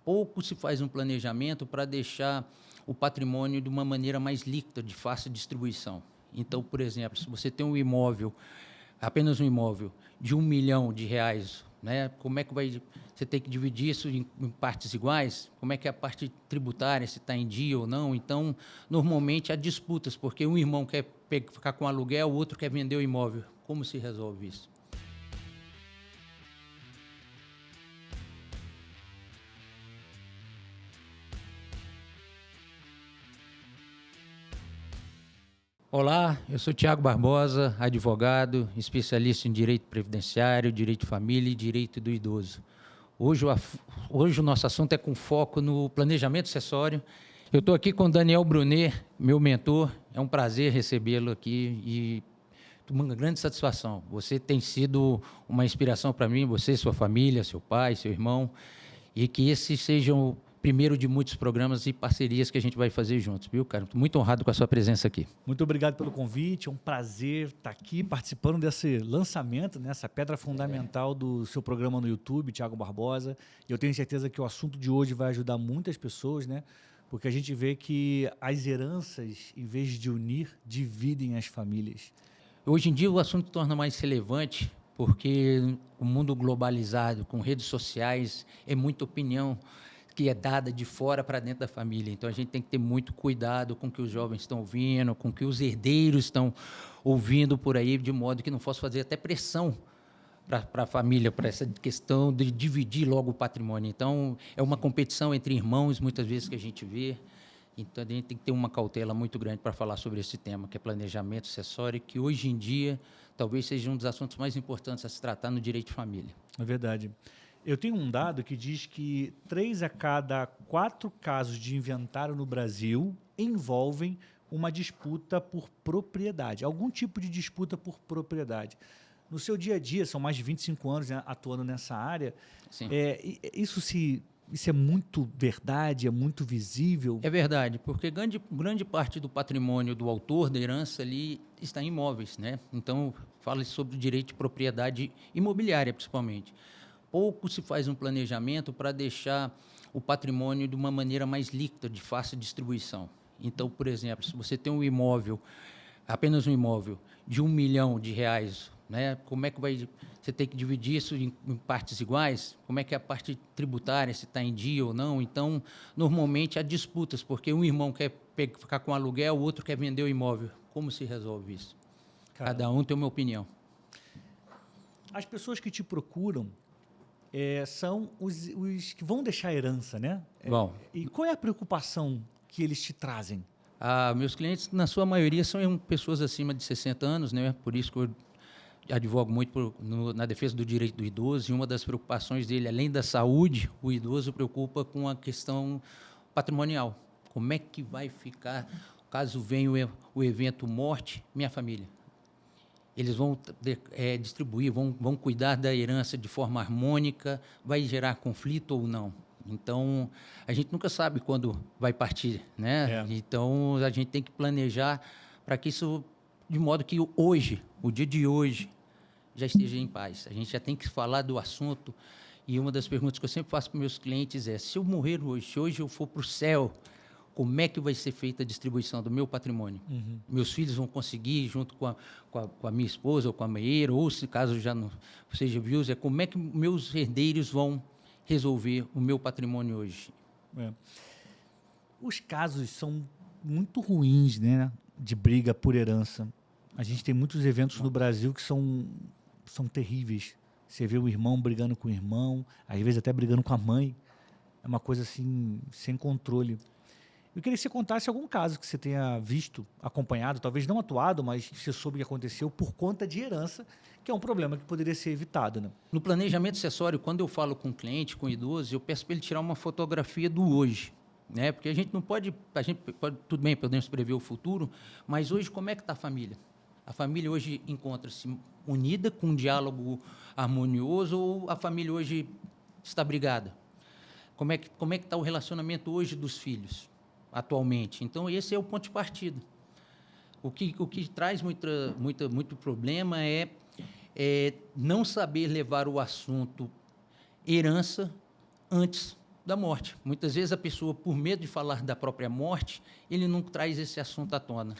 pouco se faz um planejamento para deixar o patrimônio de uma maneira mais líquida, de fácil distribuição. Então, por exemplo, se você tem um imóvel, apenas um imóvel de R$ 1 milhão, né? Como é que você tem que dividir isso em partes iguais? Como é que é a parte tributária, se está em dia ou não? Então, normalmente há disputas, porque um irmão quer ficar com aluguel, o outro quer vender o imóvel. Como se resolve isso? Olá, eu sou Tiago Barbosa, advogado, especialista em direito previdenciário, direito de família e direito do idoso. Hoje o nosso assunto é com foco no planejamento sucessório. Eu estou aqui com Daniel Brunet, meu mentor. É um prazer recebê-lo aqui e uma grande satisfação. Você tem sido uma inspiração para mim, você, sua família, seu pai, seu irmão, e que esse seja o primeiro de muitos programas e parcerias que a gente vai fazer juntos, viu, cara? Estou muito honrado com a sua presença aqui. Muito obrigado pelo convite, é um prazer estar aqui participando desse lançamento, nessa pedra fundamental do seu programa no YouTube, Tiago Barbosa. Eu tenho certeza que o assunto de hoje vai ajudar muitas pessoas, né? Porque a gente vê que as heranças, em vez de unir, dividem as famílias. Hoje em dia o assunto torna mais relevante porque o mundo globalizado, com redes sociais, é muita opinião que é dada de fora para dentro da família. Então, a gente tem que ter muito cuidado com o que os jovens estão ouvindo, com o que os herdeiros estão ouvindo por aí, de modo que não possa fazer até pressão para a família, para essa questão de dividir logo o patrimônio. Então, é uma competição entre irmãos, muitas vezes, que a gente vê. Então, a gente tem que ter uma cautela muito grande para falar sobre esse tema, que é planejamento sucessório, que hoje em dia talvez seja um dos assuntos mais importantes a se tratar no direito de família. É verdade. Eu tenho um dado que diz que 3 a cada 4 casos de inventário no Brasil envolvem uma disputa por propriedade, algum tipo de disputa por propriedade. No seu dia a dia, são mais de 25 anos, né, atuando nessa área, Sim. Isso é muito verdade, é muito visível? É verdade, porque grande parte do patrimônio do autor da herança ali está em imóveis, né? Então, fala sobre o direito de propriedade imobiliária, principalmente. Pouco se faz um planejamento para deixar o patrimônio de uma maneira mais líquida, de fácil distribuição. Então, por exemplo, se você tem um imóvel, apenas um imóvel de R$ 1 milhão, né? Como é que você tem que dividir isso em partes iguais? Como é que é a parte tributária, se está em dia ou não? Então, normalmente há disputas, porque um irmão quer ficar com aluguel, o outro quer vender o imóvel. Como se resolve isso? Cada um tem uma opinião. As pessoas que te procuram são os que vão deixar a herança, né? Bom. E qual é a preocupação que eles te trazem? Meus clientes, na sua maioria, são pessoas acima de 60 anos, né? Por isso que eu advogo muito na defesa do direito do idoso, e uma das preocupações dele, além da saúde, o idoso preocupa com a questão patrimonial. Como é que vai ficar, caso venha o evento morte, minha família? Eles vão distribuir, vão cuidar da herança de forma harmônica, vai gerar conflito ou não? Então, a gente nunca sabe quando vai partir, né? Então, a gente tem que planejar para que isso, de modo que hoje, o dia de hoje, já esteja em paz. A gente já tem que falar do assunto, e uma das perguntas que eu sempre faço para meus clientes é: se eu morrer hoje, se hoje eu for para o céu, como é que vai ser feita a distribuição do meu patrimônio? Uhum. Meus filhos vão conseguir, junto com a minha esposa ou com a meieira, ou se caso já não seja viúva, como é que meus herdeiros vão resolver o meu patrimônio hoje? Os casos são muito ruins, né, de briga por herança. A gente tem muitos eventos no Brasil que são terríveis. Você vê o irmão brigando com o irmão, às vezes até brigando com a mãe. É uma coisa assim, sem controle. Eu queria que você contasse algum caso que você tenha visto, acompanhado, talvez não atuado, mas que você soube que aconteceu por conta de herança, que é um problema que poderia ser evitado, né? No planejamento sucessório, quando eu falo com o cliente, com o idoso, eu peço para ele tirar uma fotografia do hoje, né? Porque a gente pode, tudo bem, podemos prever o futuro, mas hoje como é que está a família? A família hoje encontra-se unida, com um diálogo harmonioso, ou a família hoje está brigada? Como é que está o relacionamento hoje dos filhos, atualmente? Então, esse é o ponto de partida. O que traz muito problema é não saber levar o assunto herança antes da morte. Muitas vezes a pessoa, por medo de falar da própria morte, ele não traz esse assunto à tona.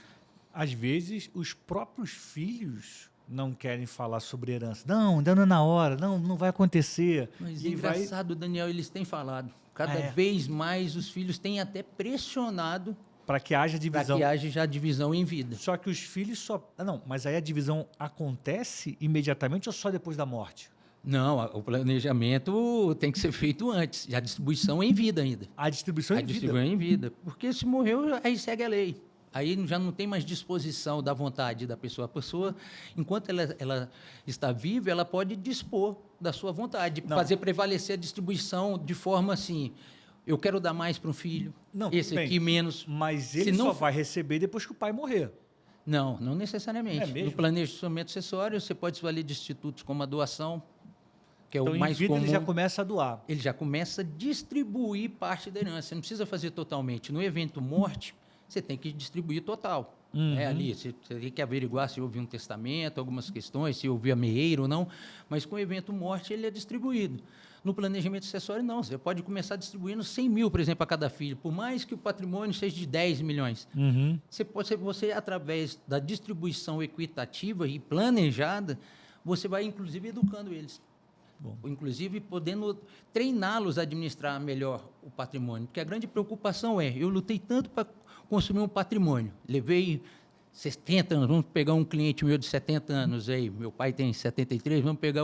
Às vezes, os próprios filhos não querem falar sobre herança. Não, ainda não é na hora, não vai acontecer. Mas E engraçado, Daniel, eles têm falado. Cada vez mais os filhos têm até pressionado para que haja divisão. Para que haja já divisão em vida. Só que os filhos só... Não, mas aí a divisão acontece imediatamente ou só depois da morte? Não, o planejamento tem que ser feito antes. E a distribuição em vida ainda. A distribuição em vida? A distribuição em vida. Porque se morreu, aí segue a lei. Aí já não tem mais disposição da vontade da pessoa. A pessoa, enquanto ela está viva, ela pode dispor da sua vontade, fazer prevalecer a distribuição de forma assim, eu quero dar mais para um filho, esse aqui menos. Mas ele só vai receber depois que o pai morrer. Não necessariamente. No planejamento sucessório, você pode se valer de institutos como a doação, que é o mais comum. Ele já começa a doar. Ele já começa a distribuir parte da herança. Você não precisa fazer totalmente. No evento morte, você tem que distribuir total. Ali, você tem que averiguar se houve um testamento, algumas questões, se houve ameeiro ou não, mas com o evento morte ele é distribuído. No planejamento sucessório, não. Você pode começar distribuindo 100 mil, por exemplo, a cada filho, por mais que o patrimônio seja de 10 milhões. Você, através da distribuição equitativa e planejada, você vai, inclusive, educando eles. Inclusive, podendo treiná-los a administrar melhor o patrimônio. Porque a grande preocupação eu lutei tanto para construir um patrimônio. Levei 70 anos, vamos pegar um cliente meu de 70 anos, aí, meu pai tem 73, vamos pegar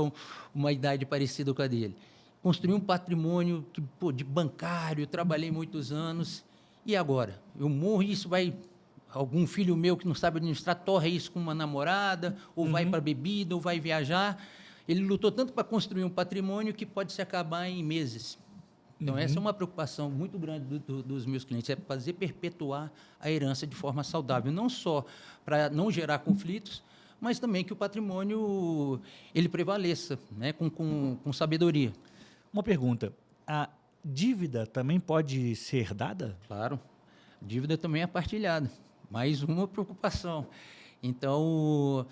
uma idade parecida com a dele. Construí um patrimônio de bancário, trabalhei muitos anos, e agora? Eu morro e isso vai... Algum filho meu que não sabe administrar, torra isso com uma namorada, ou vai para bebida, ou vai viajar. Ele lutou tanto para construir um patrimônio que pode se acabar em meses. Então, essa é uma preocupação muito grande dos meus clientes, é fazer perpetuar a herança de forma saudável, não só para não gerar conflitos, mas também que o patrimônio ele prevaleça, né, com sabedoria. Uma pergunta, a dívida também pode ser herdada? Claro, dívida também é partilhada, mais uma preocupação. Então,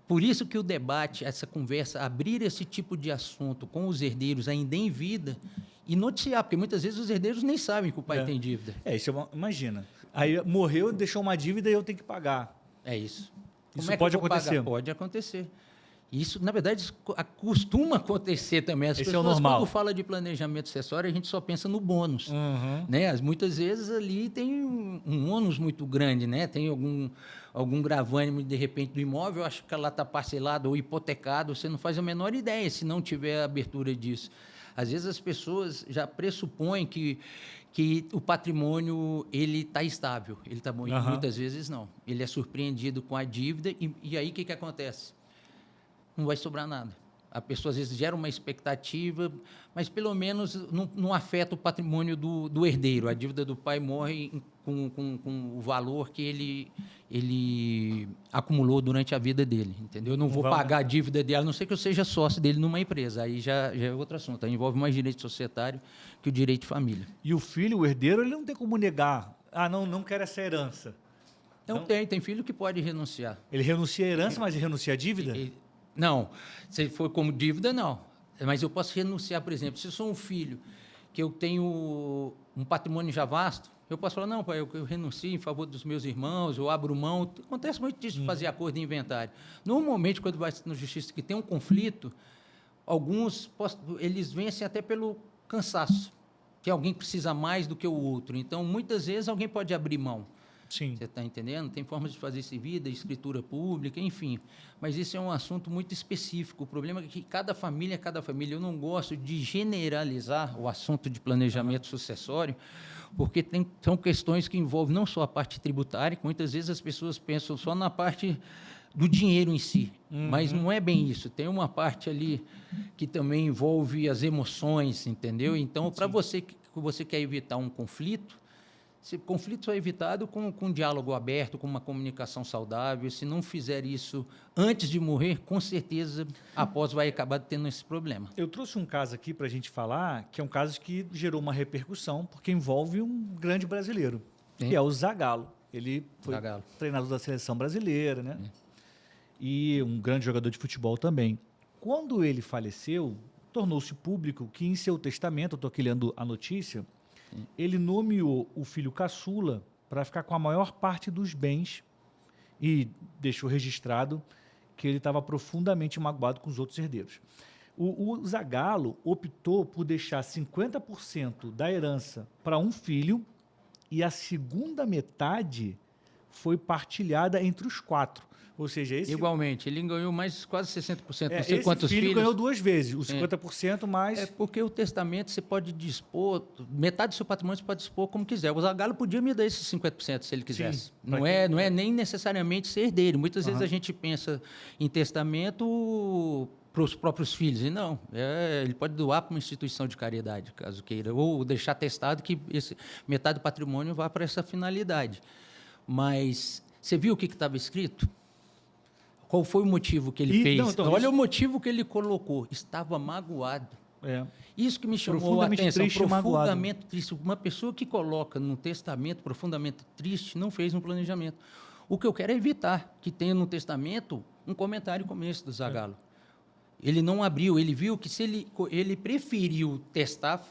por isso que o debate, essa conversa, abrir esse tipo de assunto com os herdeiros ainda em vida e noticiar, porque muitas vezes os herdeiros nem sabem que o pai tem dívida. Imagina, aí morreu, deixou uma dívida e eu tenho que pagar. É isso. Isso pode acontecer? Pagar? Pode acontecer. Isso, na verdade, costuma acontecer também. As pessoas, normal. Quando fala de planejamento sucessório, a gente só pensa no bônus. Né? Muitas vezes ali tem um ônus muito grande, né? Tem algum gravame, de repente, do imóvel, acho que ela está parcelada ou hipotecado, você não faz a menor ideia se não tiver abertura disso. Às vezes as pessoas já pressupõem que o patrimônio ele está estável, ele está bom, e muitas vezes não. Ele é surpreendido com a dívida e aí o que acontece? Não vai sobrar nada. A pessoa, às vezes, gera uma expectativa, mas, pelo menos, não afeta o patrimônio do herdeiro. A dívida do pai morre com o valor que ele acumulou durante a vida dele, entendeu? Eu não vou pagar a dívida dele, a não ser que eu seja sócio dele numa empresa. Aí já é outro assunto. Aí envolve mais direito societário que o direito de família. E o filho, o herdeiro, ele não tem como negar. Não quero essa herança. Não, tem filho que pode renunciar. Ele renuncia à herança, mas ele renuncia à dívida? Não, se for como dívida, não. Mas eu posso renunciar, por exemplo, se eu sou um filho que eu tenho um patrimônio já vasto, eu posso falar, não, pai, eu renuncio em favor dos meus irmãos, eu abro mão. Acontece muito disso, de fazer acordo de inventário. Normalmente, quando vai na justiça que tem um conflito, alguns eles vencem até pelo cansaço, que alguém precisa mais do que o outro. Então, muitas vezes, alguém pode abrir mão. Sim. Você está entendendo? Tem formas de fazer isso em vida, escritura pública, enfim. Mas isso é um assunto muito específico. O problema é que cada família, eu não gosto de generalizar o assunto de planejamento sucessório, porque são questões que envolvem não só a parte tributária, que muitas vezes as pessoas pensam só na parte do dinheiro em si, mas não é bem isso. Tem uma parte ali que também envolve as emoções, entendeu? Então, para você que você quer evitar um conflito, esse conflito é evitado com um diálogo aberto, com uma comunicação saudável. Se não fizer isso antes de morrer, com certeza, após vai acabar tendo esse problema. Eu trouxe um caso aqui para a gente falar, que é um caso que gerou uma repercussão, porque envolve um grande brasileiro, que é o Zagallo. Ele foi treinador da seleção brasileira, né? E um grande jogador de futebol também. Quando ele faleceu, tornou-se público que em seu testamento, eu estou aqui lendo a notícia, ele nomeou o filho caçula para ficar com a maior parte dos bens e deixou registrado que ele estava profundamente magoado com os outros herdeiros. O Zagallo optou por deixar 50% da herança para um filho e a segunda metade foi partilhada entre os 4. Ou seja, Igualmente, ele ganhou mais quase 60%, não sei esse quantos filho filhos. ganhou 2 vezes, os 50% mais... É porque o testamento você pode dispor, metade do seu patrimônio você pode dispor como quiser. O Zagallo podia me dar esses 50% se ele quisesse. Sim, não é nem necessariamente ser herdeiro. Muitas vezes a gente pensa em testamento para os próprios filhos. E não, ele pode doar para uma instituição de caridade, caso queira, ou deixar testado que metade do patrimônio vá para essa finalidade. Mas você viu o que estava escrito? Qual foi o motivo que ele fez? Não, então, olha o motivo que ele colocou. Estava magoado. Isso que me chamou a atenção. Profundamente triste. Uma pessoa que coloca no testamento profundamente triste não fez um planejamento. O que eu quero é evitar que tenha no testamento um comentário como esse do Zagallo. Ele não abriu, ele viu que se ele preferiu testar,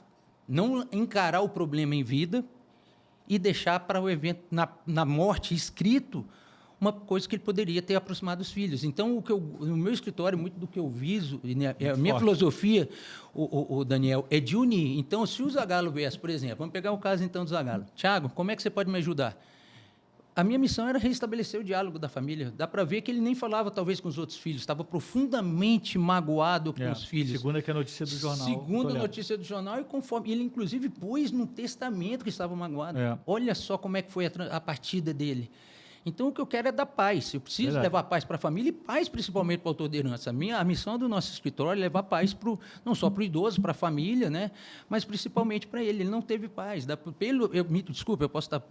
não encarar o problema em vida e deixar para o evento, na morte, escrito, uma coisa que ele poderia ter aproximado os filhos. Então, no meu escritório, muito do que eu viso, a minha filosofia, o Daniel, é de unir. Então, se o Zagallo viesse, por exemplo, vamos pegar o caso então do Zagallo. Tiago, como é que você pode me ajudar? A minha missão era restabelecer o diálogo da família. Dá para ver que ele nem falava, talvez, com os outros filhos. Estava profundamente magoado com os filhos. Segundo que a notícia do jornal. Segundo a notícia do jornal, e conforme ele, inclusive, pôs no testamento que estava magoado. Olha só como é que foi a partida dele. Então, o que eu quero é dar paz. Eu preciso levar paz para a família e paz, principalmente, para o autor de herança. A missão do nosso escritório é levar paz não só para o idoso, para a família, né, mas principalmente para ele. Ele não teve paz. Desculpa, eu posso estar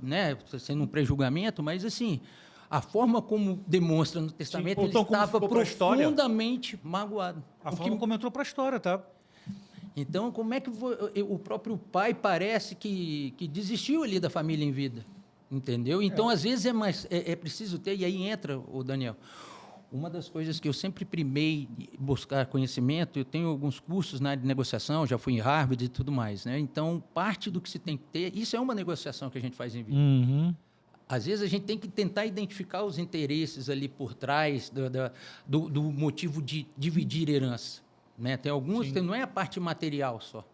sendo um pré-julgamento, mas, assim, a forma como demonstra no testamento, ele estava profundamente magoado. A forma como entrou para a história, tá? Então, como é que o próprio pai parece que desistiu ali da família em vida? Entendeu? Então, às vezes, é preciso ter, e aí entra o Daniel. Uma das coisas que eu sempre primei buscar conhecimento, eu tenho alguns cursos na área de negociação, já fui em Harvard e tudo mais, né? Então, parte do que se tem que ter, isso é uma negociação que a gente faz em vida. Às vezes, a gente tem que tentar identificar os interesses ali por trás do motivo de dividir herança, né? Tem alguns, não é a parte material só.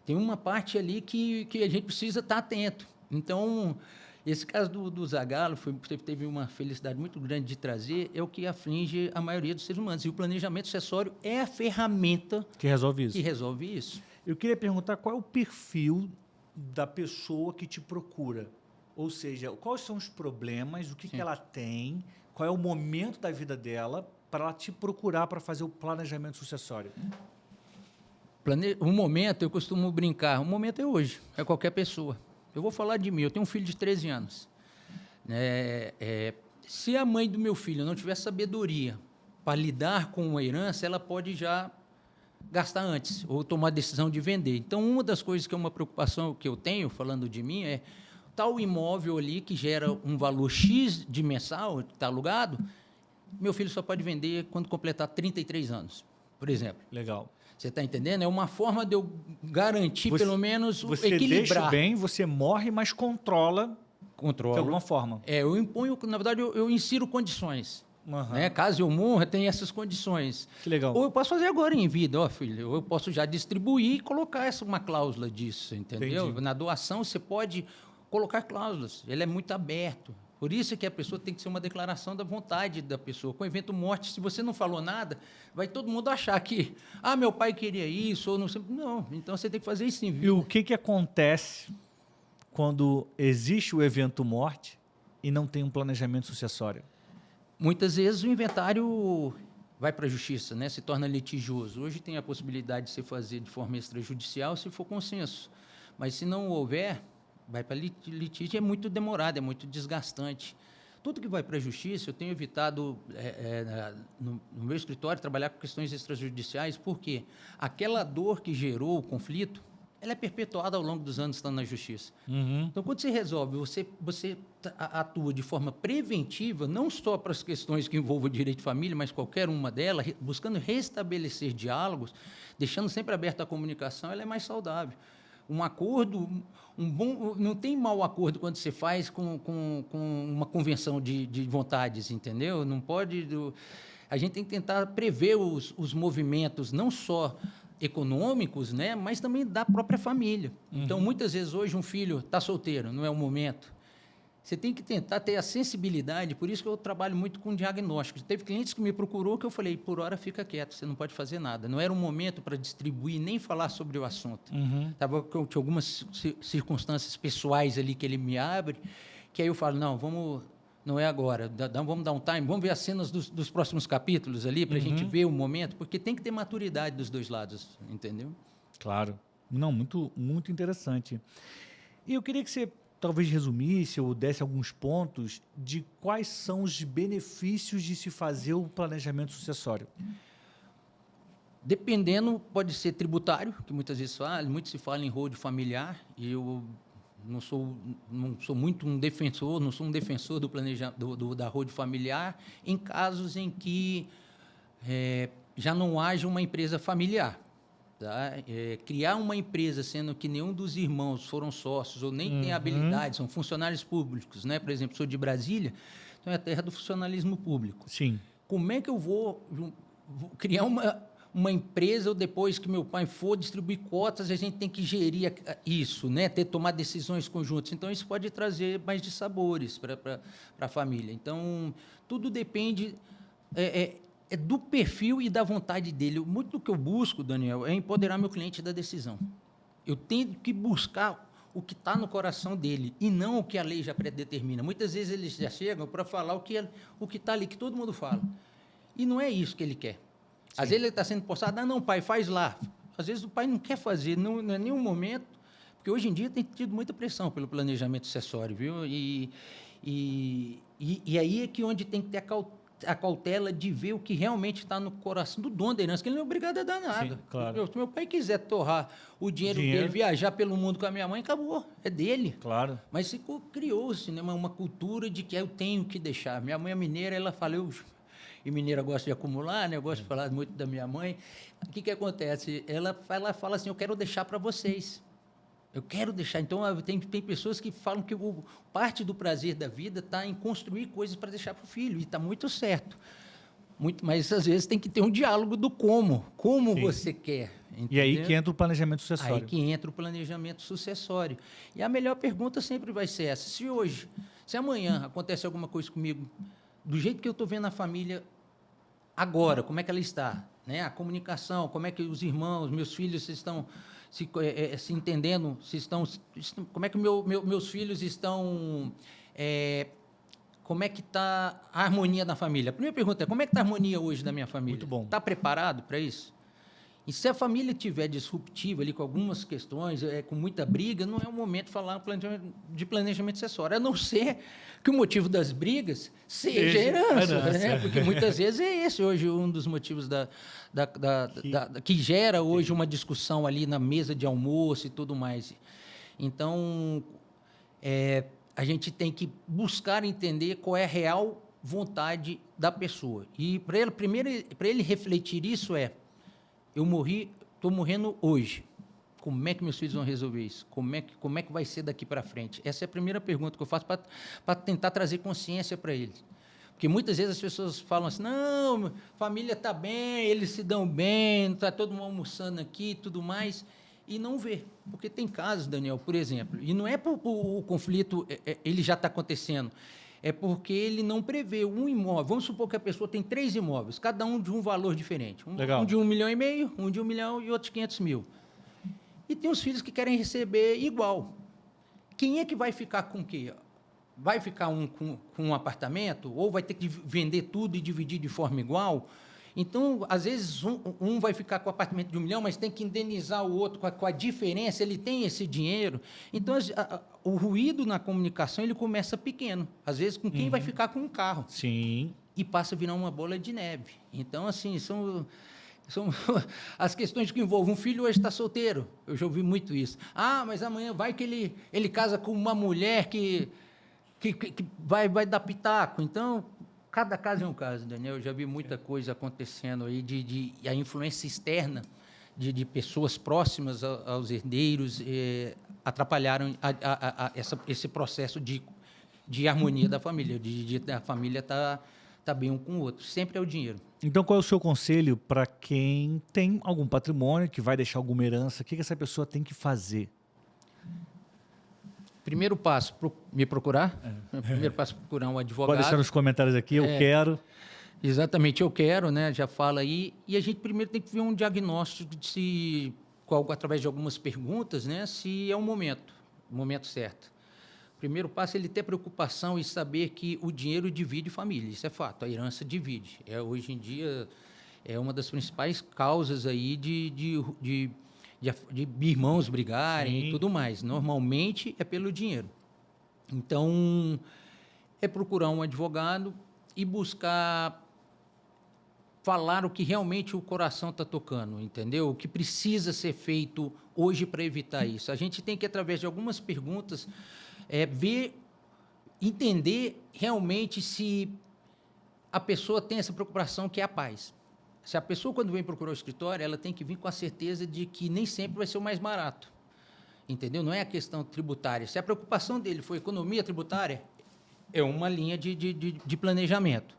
Tem uma parte ali que a gente precisa estar atento. Então, esse caso do Zagallo teve uma felicidade muito grande de trazer, é o que aflige a maioria dos seres humanos. E o planejamento sucessório é a ferramenta que resolve isso. Eu queria perguntar qual é o perfil da pessoa que te procura. Ou seja, quais são os problemas, o que ela tem, qual é o momento da vida dela para ela te procurar para fazer o planejamento sucessório. Um momento, eu costumo brincar, o momento é hoje, é qualquer pessoa. Eu vou falar de mim, eu tenho um filho de 13 anos. Se a mãe do meu filho não tiver sabedoria para lidar com a herança, ela pode já gastar antes ou tomar a decisão de vender. Então, uma das coisas que é uma preocupação que eu tenho, falando de mim, é tal imóvel ali que gera um valor X de mensal, que está alugado, meu filho só pode vender quando completar 33 anos, por exemplo. Legal. Você está entendendo? É uma forma de eu garantir, pelo menos, você equilibrar. Deixa bem, você morre, mas controla de alguma forma. Eu imponho, na verdade, eu insiro condições. Né? Caso eu morra, tem essas condições. Que legal. Ou eu posso fazer agora em vida, filho. Ou eu posso já distribuir e colocar uma cláusula disso, entendeu? Entendi. Na doação, você pode colocar cláusulas. Ele é muito aberto. Por isso que a pessoa tem que ser uma declaração da vontade da pessoa. Com o evento morte, se você não falou nada, vai todo mundo achar que, meu pai queria isso, ou não sei. Não, então você tem que fazer isso em vida. E o que acontece quando existe o evento morte e não tem um planejamento sucessório? Muitas vezes o inventário vai para a justiça, né? Se torna litigioso. Hoje tem a possibilidade de se fazer de forma extrajudicial se for consenso. Mas se não houver, vai para litígio, é muito demorado, é muito desgastante. Tudo que vai para a justiça, eu tenho evitado, no meu escritório, trabalhar com questões extrajudiciais, porque aquela dor que gerou o conflito, ela é perpetuada ao longo dos anos estando na justiça. Uhum. Então, quando você resolve, você atua de forma preventiva, não só para as questões que envolvem o direito de família, mas qualquer uma delas, buscando restabelecer diálogos, deixando sempre aberta a comunicação, ela é mais saudável. Um acordo, não tem mau acordo quando você faz com uma convenção de vontades, entendeu? Não pode... A gente tem que tentar prever os movimentos, não só econômicos, né, mas também da própria família. Então, muitas vezes, hoje, um filho está solteiro, não é o momento. Você tem que tentar ter a sensibilidade, por isso que eu trabalho muito com diagnóstico. Teve clientes que me procurou que eu falei, por hora fica quieto, você não pode fazer nada. Não era um momento para distribuir, nem falar sobre o assunto. Tinha algumas circunstâncias pessoais ali que ele me abre, que aí eu falo, não é agora, vamos dar um time, vamos ver as cenas dos próximos capítulos ali, para a gente ver o momento, porque tem que ter maturidade dos dois lados, entendeu? Claro. Não, muito, muito interessante. E eu queria que você talvez resumisse ou desse alguns pontos de quais são os benefícios de se fazer o planejamento sucessório. Dependendo, pode ser tributário, que muitas vezes muito se fala em rol familiar, e eu não sou muito um defensor, não sou um defensor da road familiar, em casos em que já não haja uma empresa familiar. Tá? Criar uma empresa, sendo que nenhum dos irmãos foram sócios ou nem tem habilidade, são funcionários públicos, né? Por exemplo, sou de Brasília, então é a terra do funcionalismo público. Sim. Como é que eu vou criar uma empresa, ou depois que meu pai for distribuir cotas, a gente tem que gerir isso, né? Tomar decisões conjuntas. Então, isso pode trazer mais dissabores para a família. Então, tudo depende do perfil e da vontade dele. Muito do que eu busco, Daniel, é empoderar meu cliente da decisão. Eu tenho que buscar o que está no coração dele e não o que a lei já predetermina. Muitas vezes eles já chegam para falar o que está ali, que todo mundo fala. E não é isso que ele quer. Às vezes ele está sendo postado, não, pai, faz lá. Às vezes o pai não quer fazer, não é nenhum momento, porque hoje em dia tem tido muita pressão pelo planejamento sucessório, viu? E aí é que onde tem que ter a cautela de ver o que realmente está no coração do dono da herança, que ele não é obrigado a dar nada. Sim, claro. Se meu pai quiser torrar o dinheiro dele, viajar pelo mundo com a minha mãe, acabou, é dele. Claro. Mas criou-se, né, uma cultura de que eu tenho que deixar. Minha mãe é mineira, ela fala, e mineira gosta de acumular, né? Eu gosto de falar muito da minha mãe. O que acontece? Ela fala assim, eu quero deixar para vocês. Eu quero deixar. Então, tem pessoas que falam que parte do prazer da vida está em construir coisas para deixar para o filho, e está muito certo. Mas, às vezes, tem que ter um diálogo do como Sim. você quer. Entendeu? E aí que entra o planejamento sucessório. Aí que entra o planejamento sucessório. E a melhor pergunta sempre vai ser essa. Se amanhã acontece alguma coisa comigo, do jeito que eu estou vendo a família agora, como é que ela está? Né? A comunicação, como é que os irmãos, meus filhos estão se entendendo, como é que meus filhos estão... como é que está a harmonia na família? A primeira pergunta é, como é que está a harmonia hoje da minha família? Muito bom. Está preparado para isso? E se a família estiver disruptiva ali com algumas questões, com muita briga, não é o momento de falar de planejamento sucessório, a não ser que o motivo das brigas seja herança, né? Porque muitas vezes é esse hoje um dos motivos que gera hoje uma discussão ali na mesa de almoço e tudo mais. Então, a gente tem que buscar entender qual é a real vontade da pessoa. E para ele refletir isso estou morrendo hoje. Como é que meus filhos vão resolver isso? Como é que vai ser daqui para frente? Essa é a primeira pergunta que eu faço para tentar trazer consciência para eles. Porque muitas vezes as pessoas falam assim, não, família está bem, eles se dão bem, está todo mundo almoçando aqui e tudo mais, e não vê. Porque tem casos, Daniel, por exemplo, e não é por o conflito, ele já está acontecendo, é porque ele não prevê um imóvel. Vamos supor que a pessoa tem 3 imóveis, cada um de um valor diferente. Um de 1,5 milhão, um de 1 milhão e outro de 500 mil. E tem os filhos que querem receber igual. Quem é que vai ficar com o quê? Vai ficar com um apartamento? Ou vai ter que vender tudo e dividir de forma igual? Então, às vezes, um vai ficar com o apartamento de 1 milhão, mas tem que indenizar o outro com a diferença, ele tem esse dinheiro. Então, o ruído na comunicação ele começa pequeno. Às vezes, com quem vai ficar com um carro. Sim. E passa a virar uma bola de neve. Então, assim, São as questões que envolvem. Um filho hoje está solteiro. Eu já ouvi muito isso. Ah, mas amanhã vai que ele casa com uma mulher que vai dar pitaco. Então, cada caso é um caso, Daniel. Eu já vi muita coisa acontecendo aí de a influência externa de pessoas próximas aos herdeiros atrapalharam esse processo de harmonia da família, da família tá bem um com o outro. Sempre é o dinheiro. Então, qual é o seu conselho para quem tem algum patrimônio, que vai deixar alguma herança? O que essa pessoa tem que fazer? Primeiro passo, me procurar. Primeiro passo, procurar um advogado. Pode deixar nos comentários aqui, eu quero. Exatamente, eu quero, né? Já fala aí. E a gente primeiro tem que ver um diagnóstico de através de algumas perguntas, né? Se é o momento certo. O primeiro passo é ele ter preocupação e saber que o dinheiro divide família. Isso é fato, a herança divide. Hoje em dia é uma das principais causas aí de irmãos brigarem. Sim. E tudo mais. Normalmente é pelo dinheiro. Então, é procurar um advogado e buscar falar o que realmente o coração está tocando, entendeu? O que precisa ser feito hoje para evitar isso. A gente tem que, através de algumas perguntas, entender realmente se a pessoa tem essa preocupação que é a paz. Se a pessoa, quando vem procurar o escritório, ela tem que vir com a certeza de que nem sempre vai ser o mais barato, entendeu? Não é a questão tributária. Se a preocupação dele for economia tributária, é uma linha de planejamento,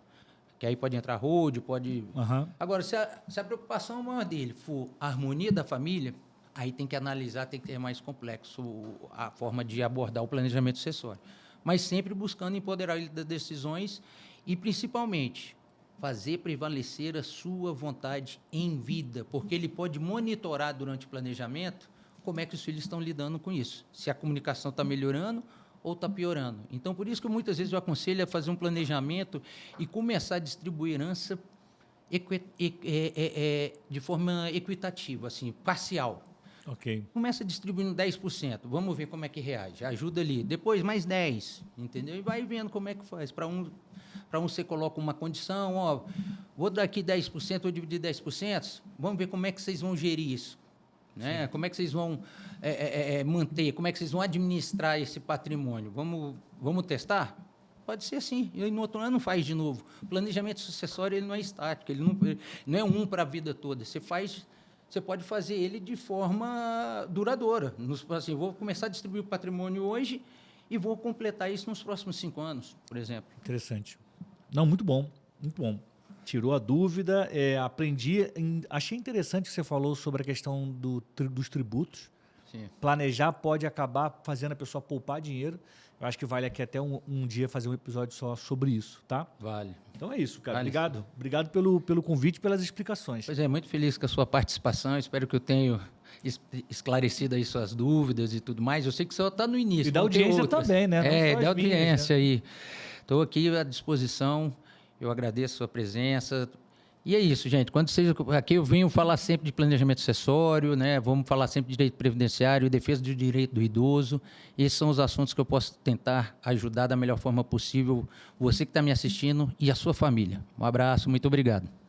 que aí pode entrar road, pode... Uhum. Agora, se a preocupação maior dele for a harmonia da família, aí tem que analisar, tem que ter mais complexo a forma de abordar o planejamento sucessório. Mas sempre buscando empoderar ele das decisões e, principalmente, fazer prevalecer a sua vontade em vida, porque ele pode monitorar durante o planejamento como é que os filhos estão lidando com isso, se a comunicação está melhorando ou está piorando. Então, por isso que muitas vezes eu aconselho a fazer um planejamento e começar a distribuir herança de forma equitativa, assim, parcial. Okay. Começa distribuindo 10%, vamos ver como é que reage, ajuda ali. Depois mais 10%, entendeu? E vai vendo como é que faz. Para um você coloca uma condição, ó, vou dar aqui 10%, vou dividir 10%, vamos ver como é que vocês vão gerir isso. Né? Como é que vocês vão manter, como é que vocês vão administrar esse patrimônio? Vamos testar? Pode ser assim, e no outro ano faz de novo. O planejamento sucessório ele não é estático, ele não é um para a vida toda. Você pode fazer ele de forma duradoura. Assim, vou começar a distribuir o patrimônio hoje e vou completar isso nos próximos 5 anos, por exemplo. Interessante. Não, muito bom, muito bom. Tirou a dúvida, aprendi. Achei interessante que você falou sobre a questão dos tributos. Sim. Planejar pode acabar fazendo a pessoa poupar dinheiro. Eu acho que vale aqui até um dia fazer um episódio só sobre isso, tá? Vale. Então é isso, cara. Vale. Obrigado. Obrigado pelo convite e pelas explicações. Pois é, muito feliz com a sua participação. Espero que eu tenha esclarecido aí suas dúvidas e tudo mais. Eu sei que você está no início. E da audiência também, né? Da audiência aí. Estou aqui à disposição. Eu agradeço a sua presença. E é isso, gente. Aqui eu venho falar sempre de planejamento sucessório, né? Vamos falar sempre de direito previdenciário, defesa do direito do idoso. Esses são os assuntos que eu posso tentar ajudar da melhor forma possível você que está me assistindo e a sua família. Um abraço, muito obrigado.